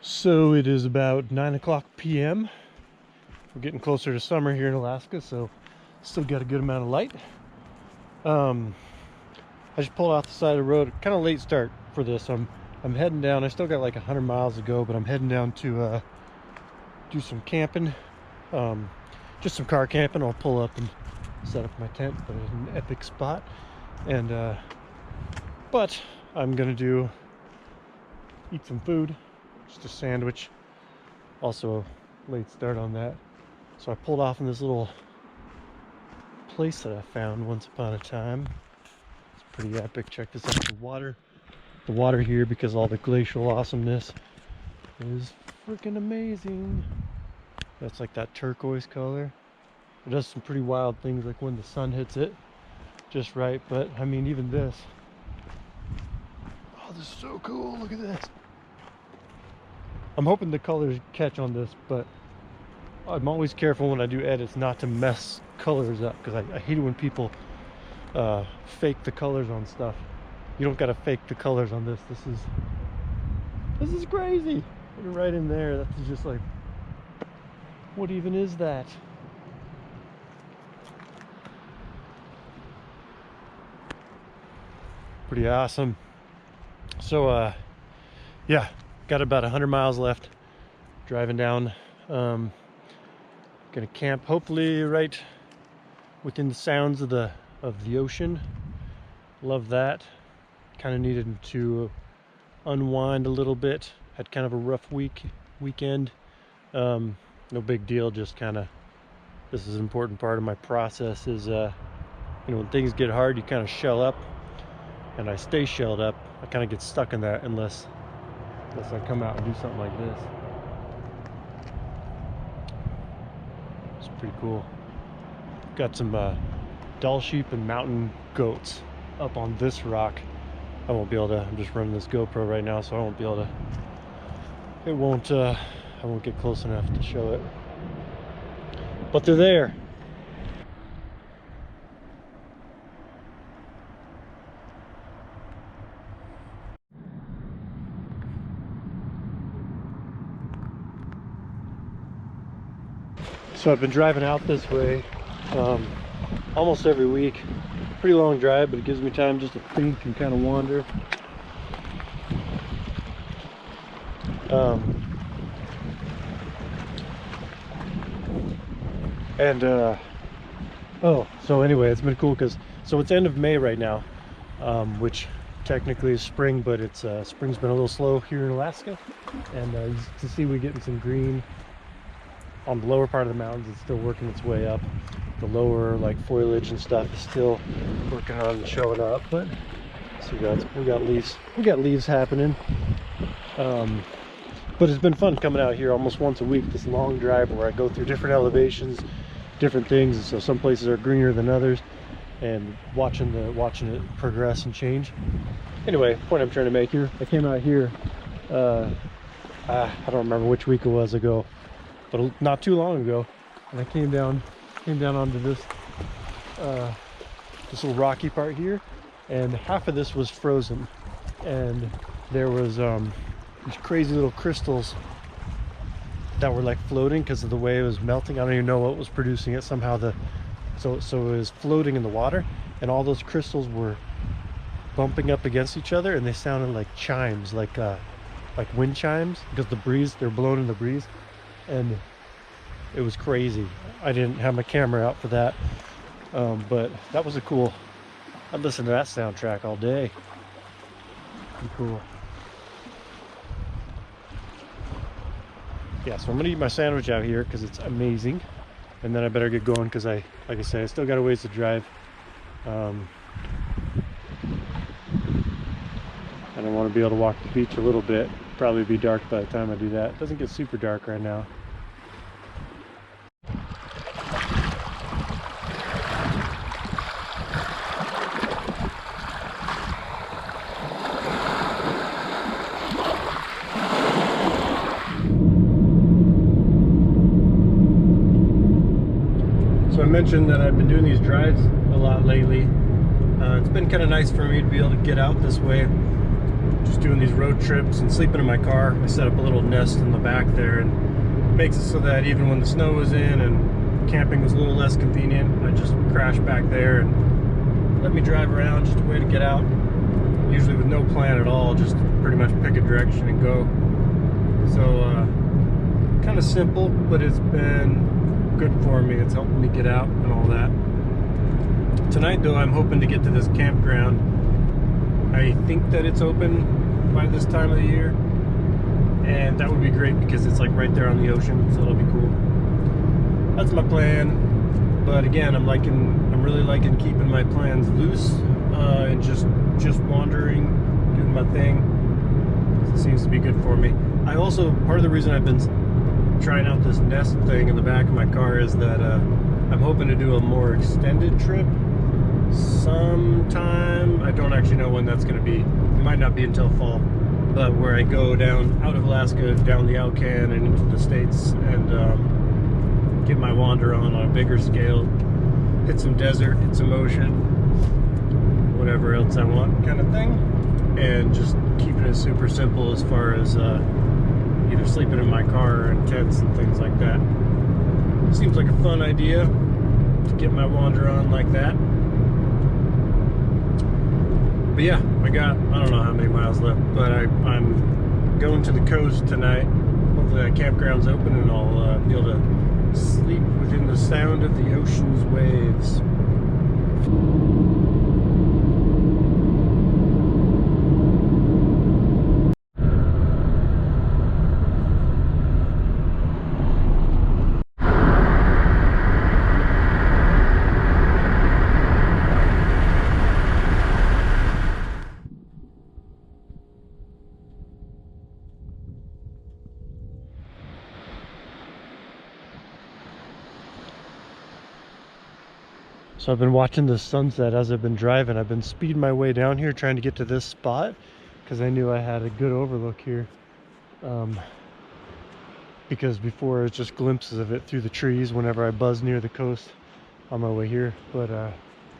So it is about 9 o'clock p.m. We're getting closer to summer here in Alaska, so still got a good amount of light. I just pulled off the side of the road. Kind of late start for this. I'm heading down. I still got like 100 miles to go, but I'm heading down to do some camping. Just some car camping. I'll pull up and set up my tent, but it's an epic spot. And but I'm gonna eat some food. Just a sandwich. Also a late start on that. So I pulled off in this little place that I found once upon a time. It's pretty epic. Check this out. The water here, because all the glacial awesomeness, is freaking amazing. That's like that turquoise color. It does some pretty wild things, like when the sun hits it just right. But I mean, even this. Oh, this is so cool. Look at this. I'm hoping the colors catch on this, but I'm always careful when I do edits not to mess colors up, because I hate it when people fake the colors on stuff. You don't gotta fake the colors on this. This is crazy. Look right in there. That's just like, what even is that? Pretty awesome. So yeah, got about 100 miles left. Driving down. Gonna camp hopefully right within the sounds of the ocean. Love that. Kind of needed to unwind a little bit. Had kind of a rough weekend. No big deal. Just kind of, this is an important part of my process. Is you know, when things get hard, you kind of shell up, and I stay shelled up. I kind of get stuck in that unless I come out and do something like this. It's pretty cool. Got some Dall sheep and mountain goats up on this rock. I won't be able to, I'm just running this GoPro right now, so I won't be able to, I won't get close enough to show it. But they're there. So I've been driving out this way almost every week. Pretty long drive, but it gives me time just to think and kind of wander. Oh, so anyway, it's been cool because it's end of May right now, which technically is spring, but it's spring's been a little slow here in Alaska, and you can see we're getting some green on the lower part of the mountains. It's still working its way up. The lower like foliage and stuff is still working on showing up, but so we got leaves happening. But it's been fun coming out here almost once a week, this long drive where I go through different elevations, different things, and so some places are greener than others, and watching it progress and change. Anyway, point I'm trying to make here, I came out here I don't remember which week it was ago, but not too long ago, and I came down onto this little rocky part here, and half of this was frozen, and there was these crazy little crystals that were like floating because of the way it was melting. I don't even know what was producing it. Somehow so it was floating in the water, and all those crystals were bumping up against each other, and they sounded like chimes, like wind chimes, because they're blown in the breeze, and it was crazy. I didn't have my camera out for that, but that was cool. I'd listen to that soundtrack all day. Pretty cool. Yeah, so I'm gonna eat my sandwich out here because it's amazing, and then I better get going because like I said, I still got a ways to drive. And I want to be able to walk the beach a little bit. Probably be dark by the time I do that. It doesn't get super dark right now. So I mentioned that I've been doing these drives a lot lately. It's been kind of nice for me to be able to get out this way, just do doing these road trips and sleeping in my car, I set up a little nest in the back there, and it makes it so that even when the snow was in and camping was a little less convenient, I just crash back there and let me drive around, just a way to get out, usually with no plan at all, just pretty much pick a direction and go. So kind of simple, but it's been good for me. It's helped me get out and all that. Tonight though, I'm hoping to get to this campground. I think that it's open by this time of the year, and that would be great because it's like right there on the ocean, so it'll be cool. That's my plan. But again, I'm really liking keeping my plans loose and just wandering, doing my thing. It seems to be good for me. I also, part of the reason I've been trying out this nest thing in the back of my car is that I'm hoping to do a more extended trip sometime. I don't actually know when that's going to be. It might not be until fall, but where I go down out of Alaska, down the Alaskan and into the States, and get my wander on a bigger scale, hit some desert, hit some ocean, whatever else I want kind of thing, and just keeping it super simple as far as either sleeping in my car or in tents and things like that. Seems like a fun idea to get my wander on like that. But yeah, I don't know how many miles left, but I'm going to the coast tonight. Hopefully that campground's open and I'll be able to sleep within the sound of the ocean's waves. So I've been watching the sunset as I've been driving. I've been speeding my way down here trying to get to this spot because I knew I had a good overlook here. Because before it was just glimpses of it through the trees whenever I buzzed near the coast on my way here. But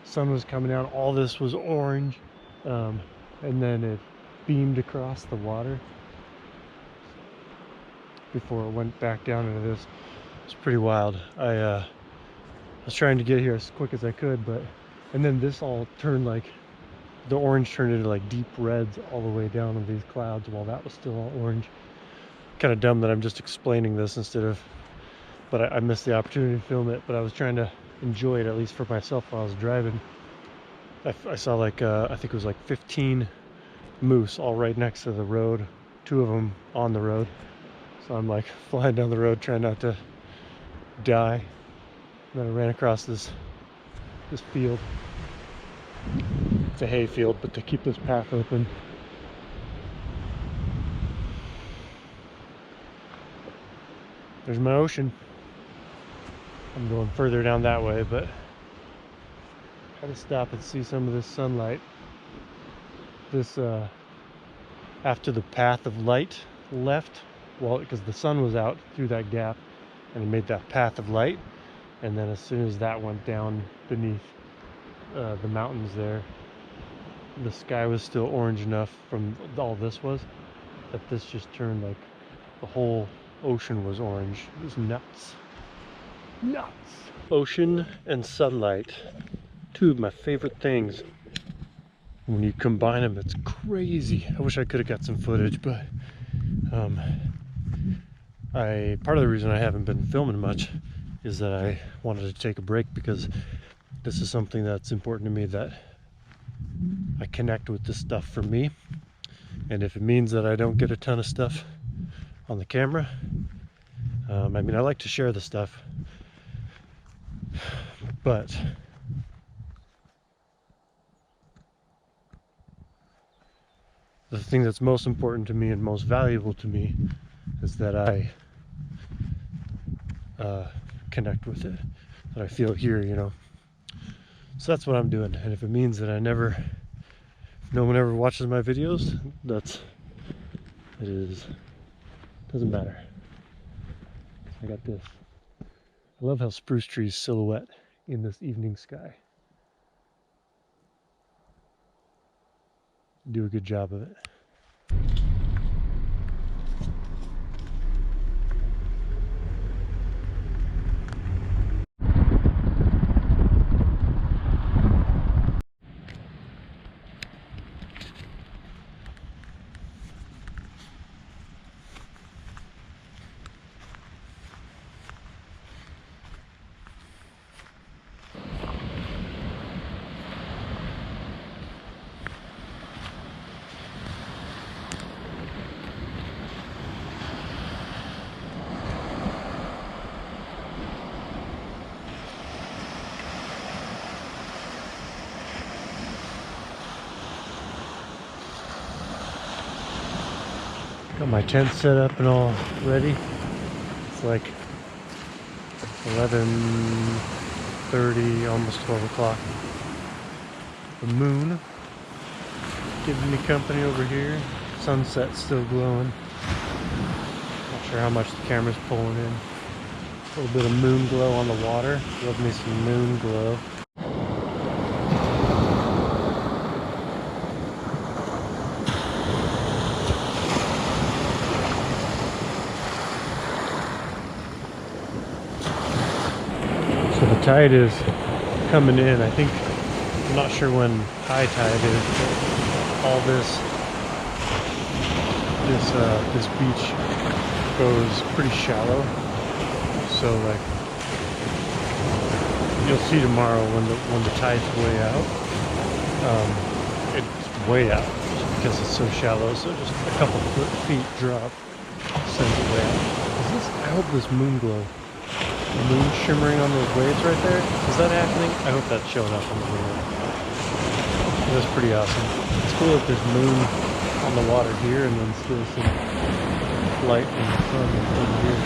sun was coming out, all this was orange, and then it beamed across the water before it went back down into this. It's pretty wild. I was trying to get here as quick as I could, and then this all turned, like the orange turned into like deep reds all the way down in these clouds while that was still all orange. Kind of dumb that I'm just explaining this instead of, but I missed the opportunity to film it. But I was trying to enjoy it, at least for myself, while I was driving. I saw like I think it was like 15 moose all right next to the road, 2 of them on the road. So I'm like flying down the road trying not to die. And then I ran across this field. It's a hay field, but to keep this path open. There's my ocean. I'm going further down that way, but I had to stop and see some of this sunlight. This after the path of light left, well, because the sun was out through that gap and it made that path of light. And then as soon as that went down beneath the mountains there, the sky was still orange enough from all this was, that this just turned like the whole ocean was orange. It was nuts. Nuts! Ocean and sunlight. 2 of my favorite things. When you combine them, it's crazy. I wish I could have got some footage, but part of the reason I haven't been filming much is that I wanted to take a break because this is something that's important to me, that I connect with this stuff for me. And if it means that I don't get a ton of stuff on the camera, I mean, I like to share the stuff, but the thing that's most important to me and most valuable to me is that I connect with it, that I feel here, you know. So that's what I'm doing. And if it means that if no one ever watches my videos, doesn't matter. I got this. I love how spruce trees silhouette in this evening sky. Do a good job of it. Got my tent set up and all ready. It's like 11:30, almost 12 o'clock. The moon giving me company over here. Sunset's still glowing. Not sure how much the camera's pulling in. A little bit of moon glow on the water. Love me some moon glow. So the tide is coming in. I think, I'm not sure when high tide is, but all this beach goes pretty shallow. So like, you'll see tomorrow when the tide's way out. It's way out just because it's so shallow. So just a couple feet drop sends it way out. I hope this moon glow. The moon shimmering on those waves right there. Is that happening? I hope that's showing up on the video. That's pretty awesome. It's cool that there's moon on the water here and then still some light in the sun over here.